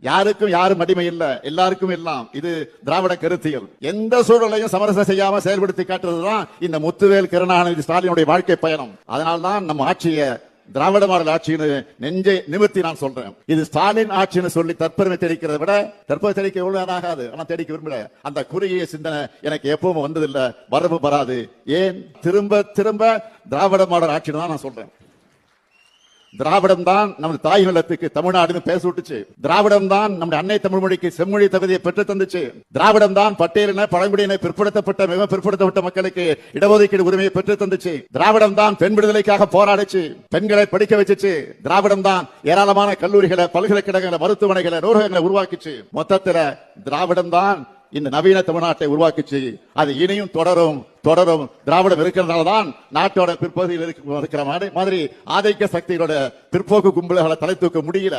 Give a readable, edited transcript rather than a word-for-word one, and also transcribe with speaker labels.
Speaker 1: யாருக்கும் யாரும் அடிமை இல்ல, எல்லாருக்கும் எல்லாம். இது திராவிட கருத்தியல். எந்த சூழலையும் சமரசம் செய்யாம செயல்படுத்தி காட்டுறதுதான் இந்த முத்துவேல் கருணாநிதி ஸ்டாலினுடைய வாழ்க்கை பயணம். அதனால்தான் நம்ம ஆட்சியை திராவிட மாடல் ஆட்சின்னு நெஞ்சை நிமிர்த்தி நான் சொல்றேன். இது ஸ்டாலின் ஆட்சின்னு சொல்லி தற்பெருமை தெரிவிக்கிறத விட, தற்பெருமை தெரிவிக்க எவ்வளவு ஆகாது, ஆனா தெரிவிக்க விரும்பல. அந்த குறுகிய சிந்தனை எனக்கு எப்பவும் வந்ததில்லை, வரவும் வராது. ஏன் திரும்ப திரும்ப திராவிட மாடல் ஆட்சின்னு தான் நான் சொல்றேன். திராவிடம் தான் நமது தாய் நிலத்துக்கு தமிழ்நாடுன்னு பேச விட்டுச்சு. திராவிடம் தான் நம்முடைய அன்னை தமிழ் மொழிக்கு செம்மொழி தகுதியை பெற்று தந்துச்சு. திராவிடம் தான் பட்டியலின பழங்குடியின பிற்படுத்தப்பட்ட மிக பிற்படுத்தப்பட்ட மக்களுக்கு இடஒதுக்கீடு உரிமையை பெற்று தந்துச்சு. திராவிடம் தான் பெண் விடுதலைக்காக போராடிச்சு, பெண்களை படிக்க வச்சுச்சு. திராவிடம் தான் ஏராளமான கல்லூரிகளை, பல்கலைக்கழகங்களை, மருத்துவமனைகளை, நூலகங்களை உருவாக்கிச்சு. மொத்தத்துல திராவிடம் தான் இந்த நவீன தமிழ்நாட்டை உருவாக்கிச்சு. அது இனியும் தொடரும் தொடரும். திராவிடம் இருக்கிறதுனாலதான் நாட்டோட பிற்பகுதியில் இருக்கிற மாதிரி ஆதிக்க சக்திகளோட பிற்போக்கு கும்பல்களை தலை தூக்க முடியல.